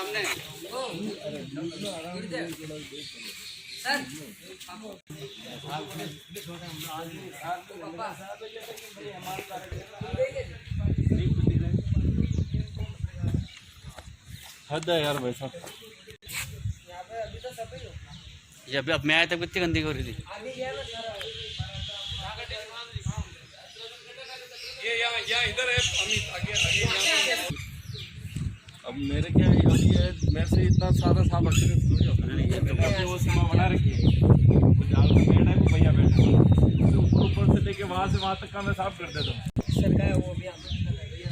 सामने सर हद है यार भाई साहब। ये अभी अब मैं आया तब कितनी गंदगी हो रही थी। ये यहाँ इधर है अमित आगे अब मेरे क्या है मेरे से इतना सारा साफ अक्षर वो सीमा बना रखी है। तो जाल का पेड़ है वो भैया बैठा ऊपर से लेके वहाँ से वहाँ तक का मैं साफ कर देता हूँ।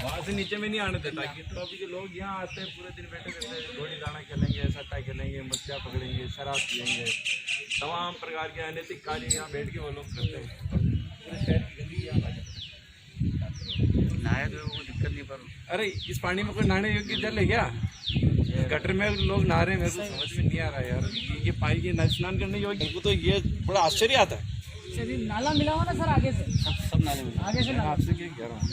वहाँ से नीचे में नहीं आने देता कि तो अभी जो लोग यहाँ आते हैं पूरे दिन बैठे रहते हैं, घोड़ी दाना खेलेंगे, सट्टा खेलेंगे, मच्छियाँ पकड़ेंगे, शराब पियेंगे, तमाम प्रकार के अनैतिक कार्य यहाँ बैठ के वो लोग करते हैं। पूरे शहर की गंदगी यहाँ आ जाती है। नहाए तो कोई दिक्कत नहीं पर अरे इस पानी में कोई नहाने योग्य जल है क्या? गटर में लोग नहा रहे हैं, मेरे को समझ में नहीं आ रहा है यार। ये पानी के स्नान करने योग्य, मेरे को तो ये बड़ा आश्चर्य आता है। नाला मिला हुआ ना सर आगे से, सब नाले में आगे से नाला। आपसे क्या कह रहा हूँ।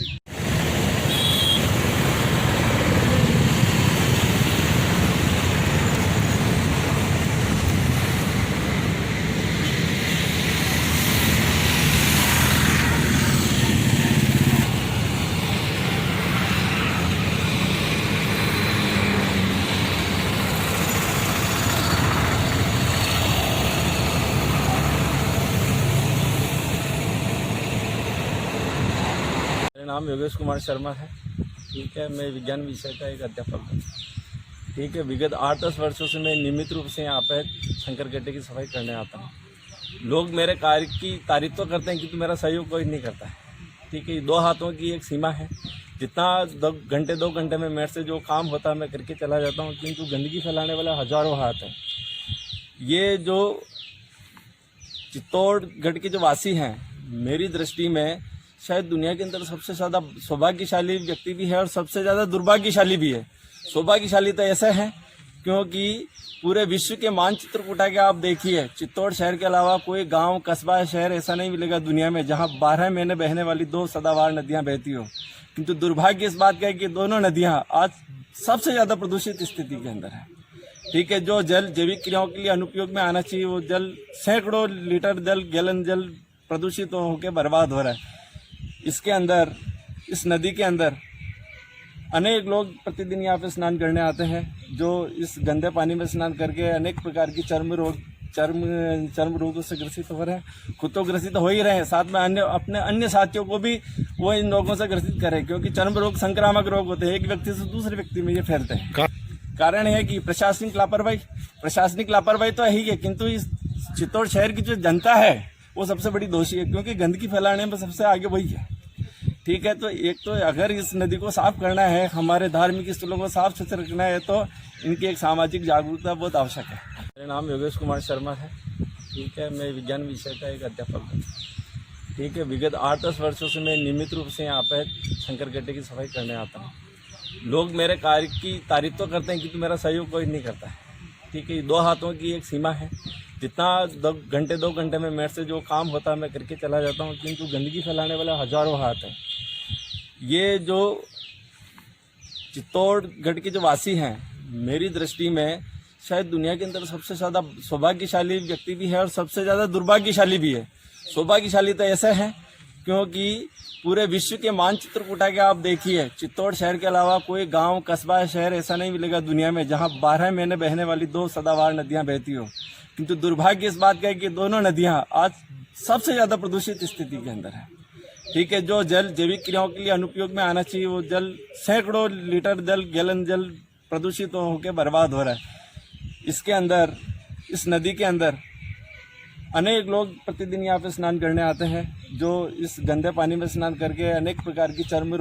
मेरा नाम योगेश कुमार शर्मा है। ठीक है, मैं विज्ञान विषय का एक अध्यापक हूँ। ठीक है, विगत 8-10 वर्षों से मैं नियमित रूप से यहाँ पे शंकर गड्ढे की सफाई करने आता हूँ। लोग मेरे कार्य की तारीफ तो करते हैं किंतु मेरा सहयोग कोई नहीं करता है। ठीक है, 2 हाथों की एक सीमा है। जितना 2 घंटे में मेरे से जो काम होता है मैं करके चला जाता हूँ, किंतु गंदगी फैलाने वाले हजारों हाथ हैं। ये जो चित्तौड़गढ़ के जो वासी हैं, मेरी दृष्टि में शायद दुनिया के अंदर सबसे ज़्यादा सौभाग्यशाली व्यक्ति भी है और सबसे ज़्यादा दुर्भाग्यशाली भी है। सौभाग्यशाली तो ऐसे है क्योंकि पूरे विश्व के मानचित्र को उठा के आप देखिए, चित्तौड़ शहर के अलावा कोई गांव, कस्बा, शहर ऐसा नहीं मिलेगा दुनिया में जहां 12 महीने बहने वाली 2 सदाबहार नदियां बहती हो। किंतु दुर्भाग्य इस बात का है कि दोनों नदियां आज सबसे ज़्यादा प्रदूषित स्थिति के अंदर है। ठीक है, जो जल जैविक क्रियाओं के लिए अनुपयोग में आना चाहिए वो जल सैकड़ों लीटर जल, गैलन जल प्रदूषित होकर बर्बाद हो रहा है। इसके अंदर, इस नदी के अंदर अनेक लोग प्रतिदिन यहाँ पे स्नान करने आते हैं, जो इस गंदे पानी में स्नान करके अनेक प्रकार की चर्म रोगों से ग्रसित हो रहे हैं। खुद तो ग्रसित हो ही रहे हैं, साथ में अपने अन्य साथियों को भी वो इन रोगों से ग्रसित करें, क्योंकि चर्म रोग संक्रामक रोग होते हैं, एक व्यक्ति से दूसरे व्यक्ति में ये फैलते हैं। कारण है कि प्रशासनिक लापरवाही तो है ही है, किंतु इस चित्तौड़ शहर की जो जनता है वो सबसे बड़ी दोषी है, क्योंकि गंदगी फैलाने में सबसे आगे वही है। ठीक है, तो एक तो अगर इस नदी को साफ करना है, हमारे धार्मिक स्थलों को साफ सुथरा रखना है, तो इनकी एक सामाजिक जागरूकता बहुत आवश्यक है। मेरा नाम योगेश कुमार शर्मा है। ठीक है, मैं विज्ञान विषय का एक अध्यापक हूँ। ठीक है, विगत 8-10 वर्षों से मैं नियमित रूप से यहाँ पे शंकर गड्ढे की सफाई करने आता हूँ। लोग मेरे कार्य की तारीफ तो करते हैं किंतु मेरा सहयोग कोई नहीं करता है। ठीक है, 2 हाथों की एक सीमा है। जितना 2 घंटे में मेरे से जो काम होता है मैं करके चला जाता हूँ, किंतु गंदगी फैलाने वाले हजारों हाथ हैं। ये जो चित्तौड़गढ़ के जो वासी हैं, मेरी दृष्टि में शायद दुनिया के अंदर सबसे ज़्यादा सौभाग्यशाली व्यक्ति भी है और सबसे ज़्यादा दुर्भाग्यशाली भी है। सौभाग्यशाली तो ऐसे है क्योंकि पूरे विश्व के मानचित्र को उठा के आप देखिए, चित्तौड़ शहर के अलावा कोई गांव, कस्बा, शहर ऐसा नहीं मिलेगा दुनिया में जहां 12 महीने बहने वाली 2 सदाबहार नदियां बहती हो। किंतु दुर्भाग्य इस बात का है कि दोनों नदियां आज सबसे ज़्यादा प्रदूषित स्थिति के अंदर है। ठीक है, जो जल जैविक क्रियाओं के लिए अनुपयोग में आना चाहिए वो जल सैकड़ों लीटर जल, गैलन जल प्रदूषित होकर बर्बाद हो रहा है। इसके अंदर, इस नदी के अंदर अनेक लोग प्रतिदिन यहाँ पे स्नान करने आते हैं, जो इस गंदे पानी में स्नान करके अनेक प्रकार की चर्म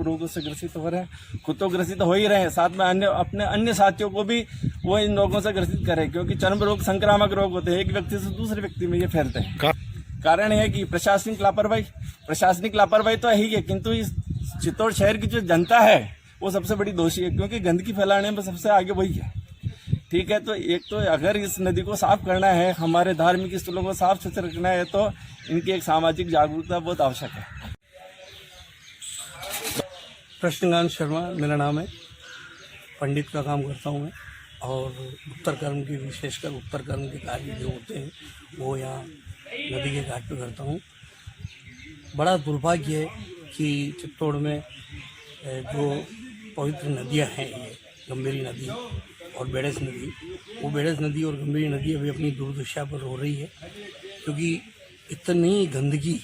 रोगों से ग्रसित हो रहे हैं। खुद तो ग्रसित हो ही रहे हैं, साथ में अपने अन्य साथियों को भी वो इन रोगों से ग्रसित करें, क्योंकि चर्म रोग संक्रामक रोग होते हैं, एक व्यक्ति से दूसरे व्यक्ति में ये फैलते हैं। कारण है कि प्रशासनिक लापरवाही तो है ही है, किंतु इस चित्तौड़ शहर की जो जनता है वो सबसे बड़ी दोषी है, क्योंकि गंदगी फैलाने में सबसे आगे वही है। ठीक है, तो एक तो अगर इस नदी को साफ करना है, हमारे धार्मिक स्थलों को साफ सुथरा रखना है, तो इनकी एक सामाजिक जागरूकता बहुत आवश्यक है। कृष्णकांत शर्मा मेरा नाम है। पंडित का काम करता हूँ मैं, और उत्तर कर्म के, विशेषकर उत्तर कर्म के कार्य जो होते हैं वो यहाँ नदी के घाट पे करता हूँ। बड़ा दुर्भाग्य है कि चित्तौड़ में जो पवित्र नदियाँ हैं, ये गंभीरी नदी और बेड़स नदी, वो बेड़स नदी और गंभीरी नदी अभी अपनी दुर्दशा पर हो रही है, क्योंकि इतनी गंदगी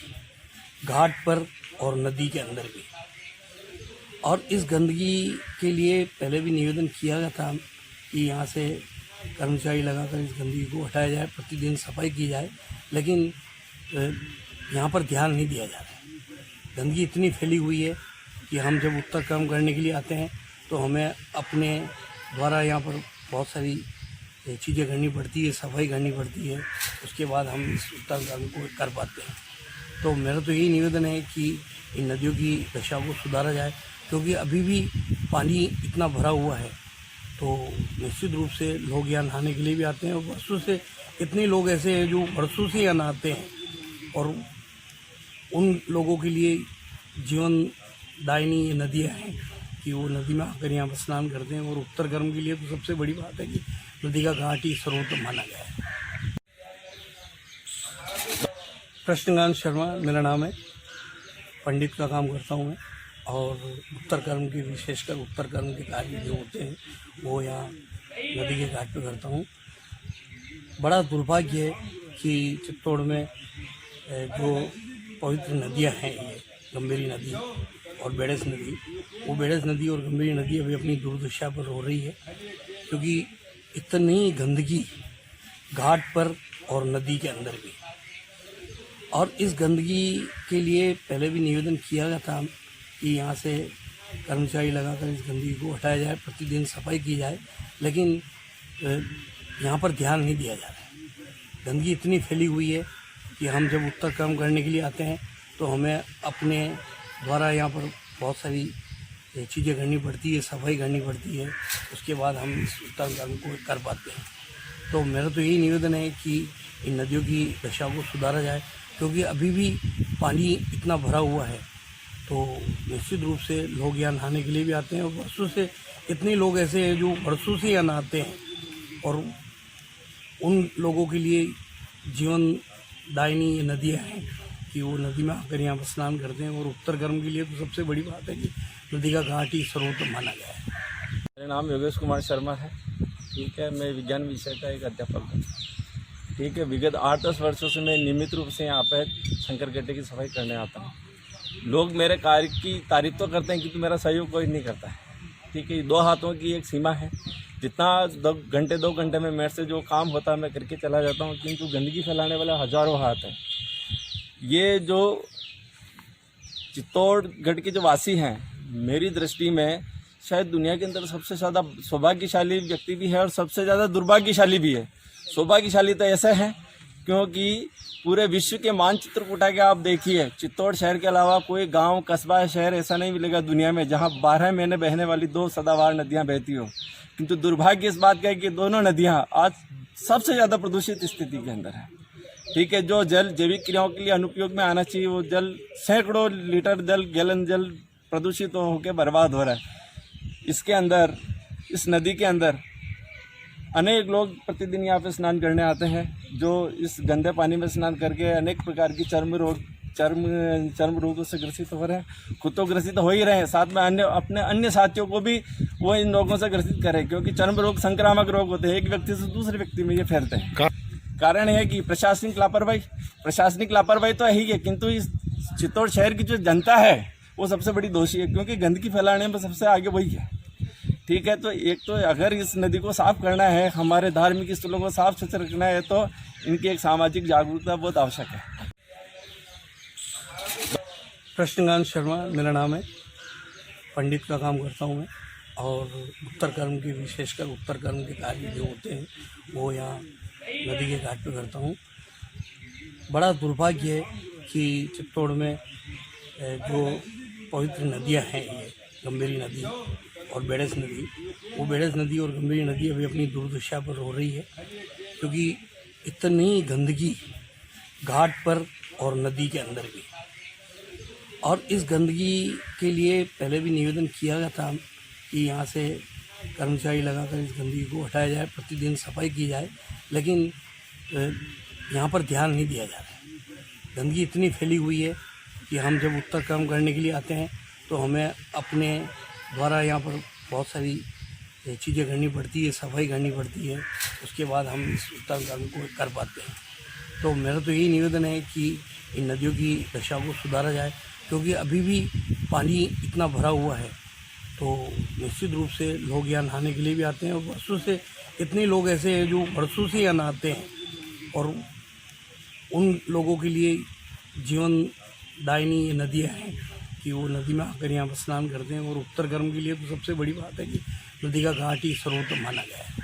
घाट पर और नदी के अंदर भी। और इस गंदगी के लिए पहले भी निवेदन किया गया था कि यहाँ से कर्मचारी लगाकर इस गंदगी को हटाया जाए, प्रतिदिन सफाई की जाए, लेकिन यहाँ पर ध्यान नहीं दिया जा रहा है। गंदगी इतनी फैली हुई है कि हम जब उत्तर कर्म करने के लिए आते हैं तो हमें अपने द्वारा यहाँ पर बहुत सारी चीज़ें करनी पड़ती है, सफाई करनी पड़ती है, उसके बाद हम इस उत्तर कर्म को कर पाते हैं। तो मेरा तो यही निवेदन है कि इन नदियों की दशा को सुधारा जाए, क्योंकि अभी भी पानी इतना भरा हुआ है, तो निश्चित रूप से लोग यहाँ नहाने के लिए भी आते हैं, और वर्षों से कितने लोग ऐसे हैं जो वर्षों से यहाँ नहाते हैं, और उन लोगों के लिए जीवनदायिनी ये नदियाँ हैं कि वो नदी में आकर यहाँ पर स्नान करते हैं। और उत्तर कर्म के लिए तो सबसे बड़ी बात है कि नदी का घाट ही सर्वोत्तम माना गया है। कृष्णकांत शर्मा मेरा नाम है, पंडित का काम करता हूँ मैं, और उत्तर कर्म के, विशेषकर उत्तर कर्म के कार्य जो होते हैं वो यहाँ नदी के घाट पे करता हूँ। बड़ा दुर्भाग्य है कि चित्तौड़ में जो पवित्र नदियाँ हैं, ये गंभीरी नदी और बेड़स नदी, वो बेड़स नदी और गंभीरी नदी अभी अपनी दुर्दशा पर हो रही है, क्योंकि इतनी गंदगी घाट पर और नदी के अंदर भी। और इस गंदगी के लिए पहले भी निवेदन किया गया था कि यहाँ से कर्मचारी लगाकर इस गंदगी को हटाया जाए, प्रतिदिन सफाई की जाए, लेकिन यहाँ पर ध्यान नहीं दिया जा रहा है। गंदगी इतनी फैली हुई है कि हम जब उत्तर कर्म करने के लिए आते हैं तो हमें अपने द्वारा यहाँ पर बहुत सारी चीज़ें करनी पड़ती है, सफाई करनी पड़ती है, उसके बाद हम इस उत्तर कर्म को कर पाते हैं। तो मेरा तो यही निवेदन है कि इन नदियों की दशा को सुधारा जाए, क्योंकि अभी भी पानी इतना भरा हुआ है, तो निश्चित रूप से लोग यहाँ नहाने के लिए भी आते हैं, और वर्षों से कितने लोग ऐसे हैं जो वर्षों से यहाँ नहाते हैं, और उन लोगों के लिए जीवनदायिनी ये नदियाँ हैं कि वो नदी में आकर यहाँ पर स्नान करते हैं। और उत्तर कर्म के लिए तो सबसे बड़ी बात है कि नदी का घाट ही सर्वोत्तम माना गया है। मेरा नाम योगेश कुमार शर्मा है। ठीक है, मैं विज्ञान विषय का एक अध्यापक हूँ। ठीक है, विगत 8-10 वर्षों से मैं नियमित रूप से यहाँ पर शंकर गड्ढे की सफाई करने आता हूँ। लोग मेरे कार्य की तारीफ तो करते हैं, किंतु मेरा सहयोग कोई नहीं करता है। ठीक है, 2 हाथों की एक सीमा है, जितना 2 घंटे में मेरे से जो काम होता है मैं करके चला जाता हूँ, किंतु गंदगी फैलाने वाले हज़ारों हाथ हैं। ये जो चित्तौड़गढ़ के जो वासी हैं, मेरी दृष्टि में शायद दुनिया के अंदर सबसे ज़्यादा सौभाग्यशाली व्यक्ति भी है और सबसे ज़्यादा दुर्भाग्यशाली भी है। सौभाग्यशाली तो ऐसा है क्योंकि पूरे विश्व के मानचित्र को उठा के आप देखिए, चित्तौड़ शहर के अलावा कोई गांव, कस्बा, शहर ऐसा नहीं मिलेगा दुनिया में जहां 12 महीने बहने वाली 2 सदाबहार नदियां बहती हो। किंतु दुर्भाग्य इस बात का है कि दोनों नदियां आज सबसे ज़्यादा प्रदूषित स्थिति के अंदर है। ठीक है, जो जल जैविक क्रियाओं के लिए अनुपयोग में आना चाहिए, वो जल सैकड़ों लीटर जल, गैलन जल प्रदूषित होकर बर्बाद हो रहा है। इसके अंदर, इस नदी के अंदर अनेक लोग प्रतिदिन यहाँ पे स्नान करने आते हैं, जो इस गंदे पानी में स्नान करके अनेक प्रकार की चर्म रोगों से ग्रसित हो रहे हैं। खुद तो ग्रसित हो ही रहे हैं, साथ में अपने अन्य साथियों को भी वो इन रोगों से ग्रसित करें, क्योंकि चर्म रोग संक्रामक रोग होते हैं, एक व्यक्ति से दूसरे व्यक्ति में ये फैलते हैं। कारण है कि प्रशासनिक लापरवाही तो है ही है, किंतु इस चित्तौड़ शहर की जो जनता है वो सबसे बड़ी दोषी है, क्योंकि गंदगी फैलाने में सबसे आगे वही है। ठीक है, तो एक तो अगर इस नदी को साफ करना है, हमारे धार्मिक स्थलों को साफ सुथरा रखना है, तो इनकी एक सामाजिक जागरूकता बहुत आवश्यक है। कृष्णकांत शर्मा मेरा नाम है, पंडित का काम करता हूँ मैं, और उत्तर कर्म के, विशेषकर उत्तर कर्म के कार्य जो होते हैं वो यहाँ नदी के घाट पे करता हूँ। बड़ा दुर्भाग्य है कि चित्तौड़ में जो पवित्र नदियाँ हैं, ये गंभीरी नदी और बेड़स नदी, वो बेड़स नदी और गंभीरी नदी अभी अपनी दुर्दशा पर हो रही है, क्योंकि इतनी गंदगी घाट पर और नदी के अंदर भी। और इस गंदगी के लिए पहले भी निवेदन किया गया था कि यहाँ से कर्मचारी लगाकर इस गंदगी को हटाया जाए, प्रतिदिन सफाई की जाए, लेकिन यहाँ पर ध्यान नहीं दिया जा रहा है। गंदगी इतनी फैली हुई है कि हम जब उत्तर कर्म करने के लिए आते हैं तो हमें अपने द्वारा यहाँ पर बहुत सारी चीज़ें करनी पड़ती है, सफाई करनी पड़ती है, उसके बाद हम इस उत्तर कर्म को कर पाते हैं। तो मेरा तो यही निवेदन है कि इन नदियों की दशा को सुधारा जाए, क्योंकि अभी भी पानी इतना भरा हुआ है, तो निश्चित रूप से लोग यहाँ नहाने के लिए भी आते हैं। और वर्षों से कितने लोग ऐसे हैं जो वर्षों से यहाँ नहाते हैं, और उन लोगों के लिए जीवनदायिनी ये नदियाँ हैं कि वो नदी में आकर यहाँ पर स्नान करते हैं। और उत्तर कर्म के लिए तो सबसे बड़ी बात है कि नदी का घाट ही सर्वोत्तम माना गया है।